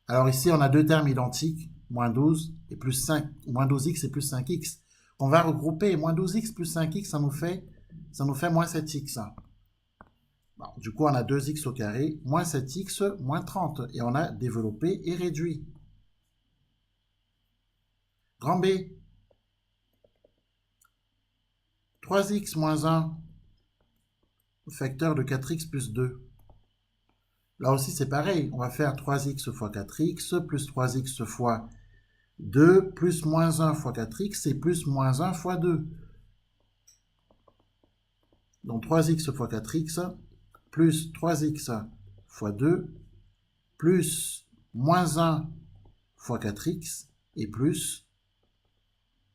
Alors ici, on a deux termes identiques, moins 12 et plus 5, moins 12x et plus 5x. On va regrouper moins 12x plus 5x, ça nous fait moins 7x. Bon, du coup, on a 2x au carré, moins 7x, moins 30. Et on a développé et réduit. Grand B, 3x moins 1, facteur de 4x plus 2. Là aussi, c'est pareil. On va faire 3x fois 4x, plus 3x fois 2, plus moins 1 fois 4x, et plus moins 1 fois 2. Donc 3x fois 4x, plus 3x fois 2, plus moins 1 fois 4x, et plus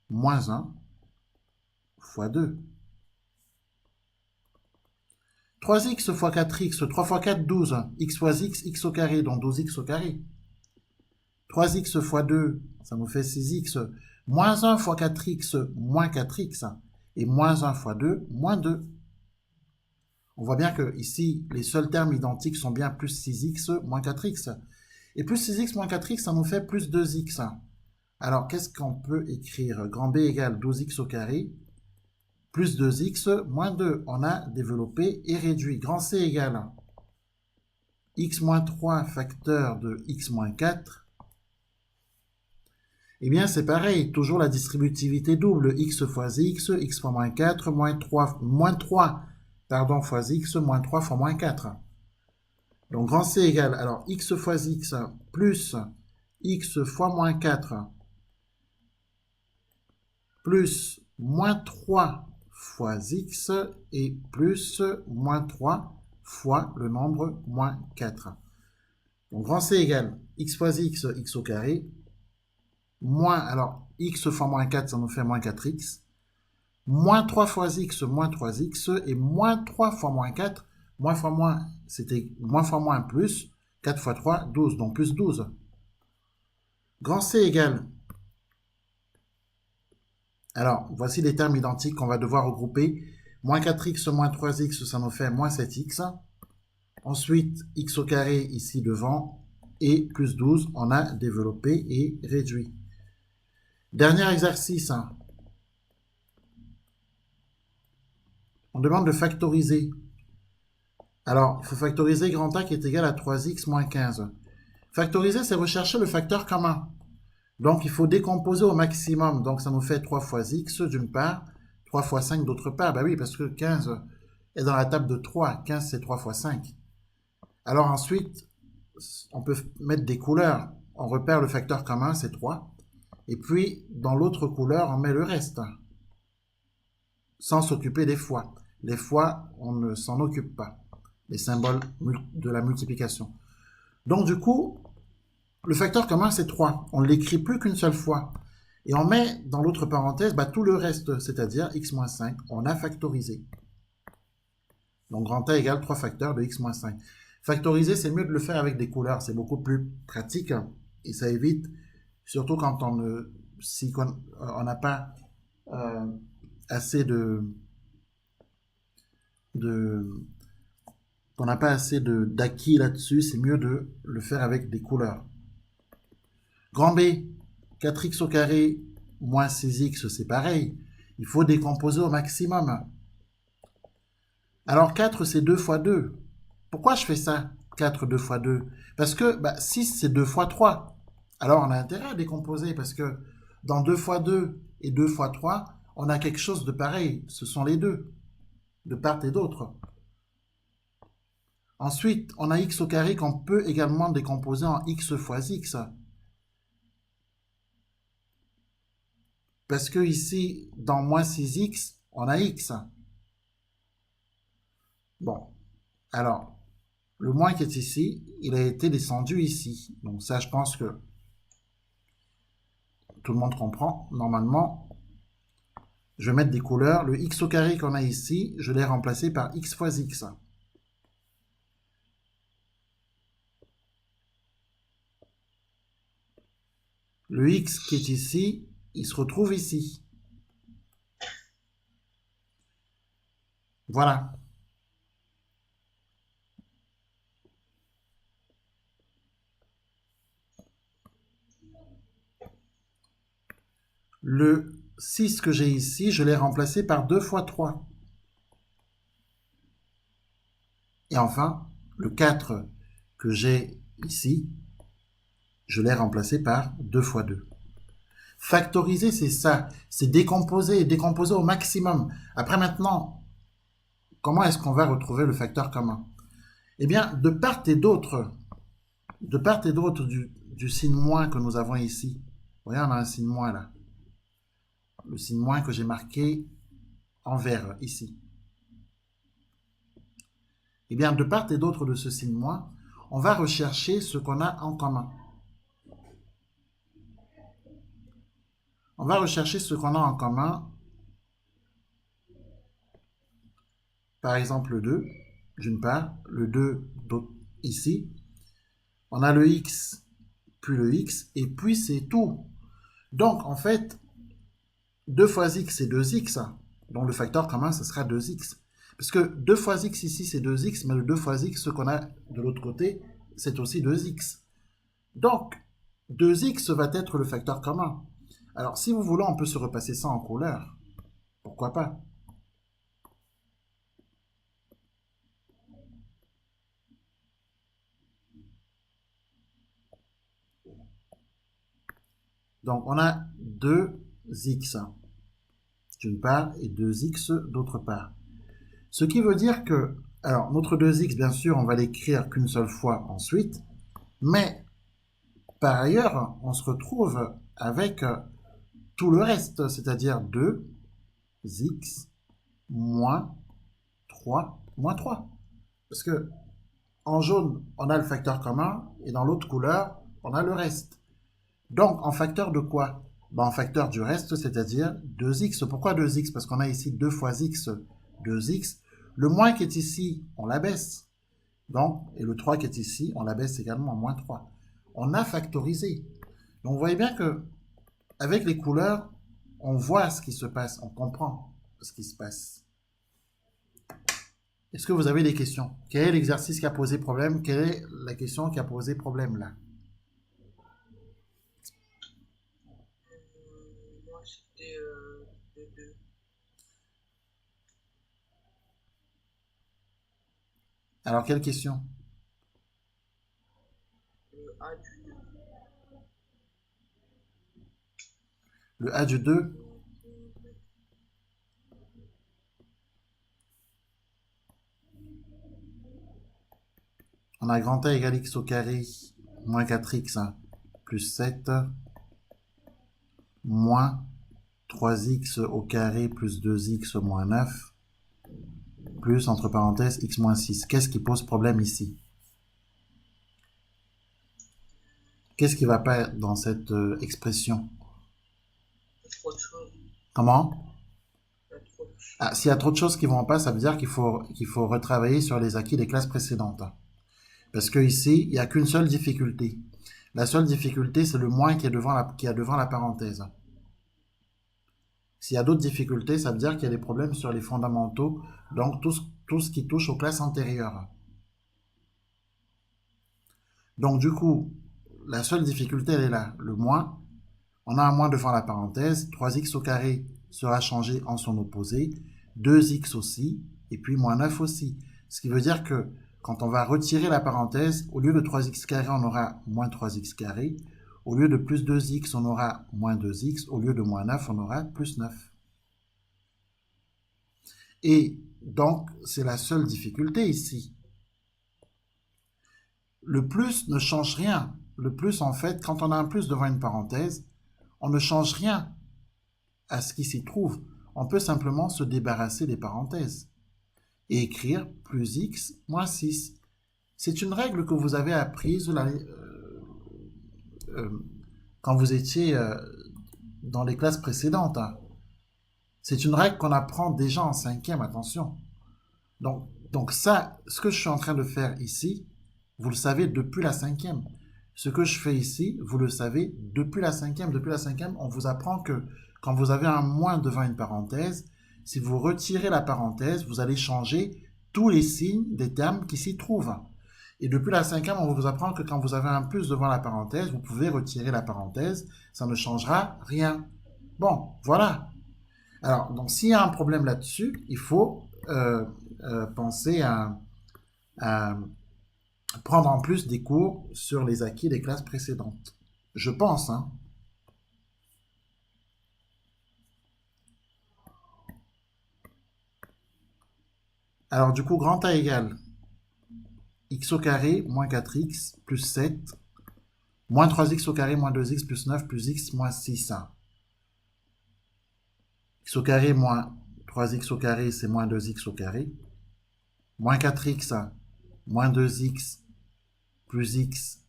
moins 1 fois 2. 3x fois 4x, 3 fois 4, 12. X fois x au carré, donc 12x au carré. 3x fois 2, ça nous fait 6x. Moins 1 fois 4x, moins 4x. Et moins 1 fois 2, moins 2. On voit bien que ici, les seuls termes identiques sont bien plus 6x, moins 4x. Et plus 6x moins 4x, ça nous fait plus 2x. Alors, qu'est-ce qu'on peut écrire? Grand B égale 12x au carré, plus 2x, moins 2. On a développé et réduit. Grand C égale x moins 3 facteur de x moins 4. Eh bien, c'est pareil, toujours la distributivité double, x fois x fois moins 4, moins 3 fois x, moins 3 fois moins 4. Donc, grand C égale, alors, x fois x plus x fois moins 4 plus moins 3 fois x et plus moins 3 fois le nombre moins 4. Donc, grand C égale x fois x, x au carré, moins, alors, x fois moins 4, ça nous fait moins 4x, moins 3 fois x, moins 3x, et moins 3 fois moins 4, moins fois moins, c'était moins fois moins plus, 4 fois 3, 12, donc plus 12. Grand C égale, alors, voici les termes identiques qu'on va devoir regrouper. Moins 4x moins 3x, ça nous fait moins 7x. Ensuite, x au carré ici devant, et plus 12, on a développé et réduit. Dernier exercice, on demande de factoriser. Alors, il faut factoriser grand A qui est égal à 3x moins 15. Factoriser, c'est rechercher le facteur commun. Donc, il faut décomposer au maximum. Donc, ça nous fait 3 fois x d'une part, 3 fois 5 d'autre part. Ben oui, parce que 15 est dans la table de 3. 15, c'est 3 fois 5. Alors ensuite, on peut mettre des couleurs. On repère le facteur commun, c'est 3. Et puis, dans l'autre couleur, on met le reste, sans s'occuper des fois. Les fois, on ne s'en occupe pas. Les symboles de la multiplication. Donc du coup, le facteur commun, c'est 3. On ne l'écrit plus qu'une seule fois. Et on met dans l'autre parenthèse tout le reste, c'est-à-dire x moins 5. On a factorisé. Donc grand A égale 3 facteurs de x moins 5. Factoriser, c'est mieux de le faire avec des couleurs. C'est beaucoup plus pratique et ça évite, surtout quand si on n'a pas assez de on n'a pas assez d'acquis là-dessus, c'est mieux de le faire avec des couleurs. Grand B, 4x au carré moins 6x, c'est pareil. Il faut décomposer au maximum. Alors 4, c'est 2 fois 2. Pourquoi je fais ça 4, 2 fois 2? Parce que 6, c'est 2 fois 3. Alors on a intérêt à décomposer parce que dans 2 fois 2 et 2 fois 3, on a quelque chose de pareil. Ce sont les deux, de part et d'autre. Ensuite, on a x au carré qu'on peut également décomposer en x fois x. Parce que ici, dans moins 6x, on a x. Bon, alors, le moins qui est ici, il a été descendu ici. Donc ça, je pense que tout le monde comprend. Normalement, je vais mettre des couleurs. Le x au carré qu'on a ici, je l'ai remplacé par x fois x. Le x qui est ici, il se retrouve ici. Voilà. Le 6 que j'ai ici, je l'ai remplacé par 2 fois 3. Et enfin, le 4 que j'ai ici, je l'ai remplacé par 2 fois 2. Factoriser, c'est ça. C'est décomposer, décomposer au maximum. Après maintenant, comment est-ce qu'on va retrouver le facteur commun? Eh bien, de part et d'autre du signe moins que nous avons ici, vous voyez, on a un signe moins là. Le signe moins que j'ai marqué en vert ici. Eh bien, de part et d'autre de ce signe moins, on va rechercher ce qu'on a en commun. On va rechercher ce qu'on a en commun. Par exemple, le 2, d'une part, le 2 ici. On a le x, puis le x, et puis c'est tout. Donc, en fait, 2 fois x, c'est 2x. Donc, le facteur commun, ce sera 2x. Parce que 2 fois x ici, c'est 2x, mais le 2 fois x, ce qu'on a de l'autre côté, c'est aussi 2x. Donc, 2x va être le facteur commun. Alors, si vous voulez, on peut se repasser ça en couleur. Pourquoi pas? Donc, on a 2x d'une part et 2x d'autre part. Ce qui veut dire que, alors, notre 2x, bien sûr, on va l'écrire qu'une seule fois ensuite, mais par ailleurs, on se retrouve avec tout le reste, c'est-à-dire 2x moins 3 moins 3. Parce que en jaune, on a le facteur commun, et dans l'autre couleur, on a le reste. Donc, en facteur de quoi? En facteur du reste, c'est-à-dire 2x. Pourquoi 2x? Parce qu'on a ici 2 fois x, 2x. Le moins qui est ici, on l'abaisse. Donc, et le 3 qui est ici, on l'abaisse également, moins 3. On a factorisé. Donc, vous voyez bien que avec les couleurs, on voit ce qui se passe, on comprend ce qui se passe. Est-ce que vous avez des questions? Quel est l'exercice qui a posé problème? Quelle est la question qui a posé problème là? Moi, c'était le 2. Alors, quelle question? Le A du 2. Le A du 2? On a grand A égale x au carré moins 4x plus 7 moins 3x au carré plus 2x moins 9 plus, entre parenthèses, x moins 6. Qu'est-ce qui pose problème ici? Qu'est-ce qui ne va pas dans cette expression? Il y a trop de choses. Comment? Il y a trop de choses. Ah, s'il y a trop de choses qui ne vont pas, ça veut dire qu'il faut retravailler sur les acquis des classes précédentes. Parce que ici, il n'y a qu'une seule difficulté. La seule difficulté, c'est le moins qui est devant la parenthèse. S'il y a d'autres difficultés, ça veut dire qu'il y a des problèmes sur les fondamentaux, donc tout ce qui touche aux classes antérieures. Donc du coup, la seule difficulté, elle est là. Le moins, on a un moins devant la parenthèse, 3x au carré sera changé en son opposé, 2x aussi, et puis moins 9 aussi. Ce qui veut dire que quand on va retirer la parenthèse, au lieu de 3x carré, on aura moins 3x carré. Au lieu de plus 2x, on aura moins 2x. Au lieu de moins 9, on aura plus 9. Et donc, c'est la seule difficulté ici. Le plus ne change rien. Le plus, en fait, quand on a un plus devant une parenthèse, on ne change rien à ce qui s'y trouve. On peut simplement se débarrasser des parenthèses et écrire plus x moins 6. C'est une règle que vous avez apprise quand vous étiez dans les classes précédentes. C'est une règle qu'on apprend déjà en 5e, attention. Donc ça, ce que je suis en train de faire ici, vous le savez depuis la 5e. Ce que je fais ici, vous le savez depuis la 5e. Depuis la 5e, on vous apprend que quand vous avez un moins devant une parenthèse, si vous retirez la parenthèse, vous allez changer tous les signes des termes qui s'y trouvent. Et depuis la 5e, on vous apprend que quand vous avez un plus devant la parenthèse, vous pouvez retirer la parenthèse, ça ne changera rien. Bon, voilà. Alors, donc, s'il y a un problème là-dessus, il faut penser à prendre en plus des cours sur les acquis des classes précédentes. Je pense, hein. Alors, du coup, grand A égale x au carré moins 4x plus 7 moins 3x au carré moins 2x plus 9 plus x moins 6. X au carré moins 3x au carré, c'est moins 2x au carré. Moins 4x moins 2x plus x.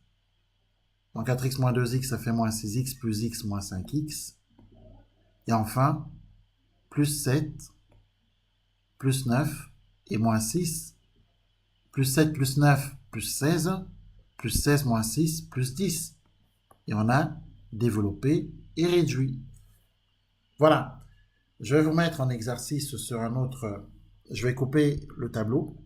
Moins 4x moins 2x, ça fait moins 6x plus x moins 5x. Et enfin, plus 7, plus 9 et moins 6. Plus 7 plus 9 plus 16. Plus 16 moins 6 plus 10. Et on a développé et réduit. Voilà. Je vais vous mettre en exercice sur un autre... Je vais couper le tableau.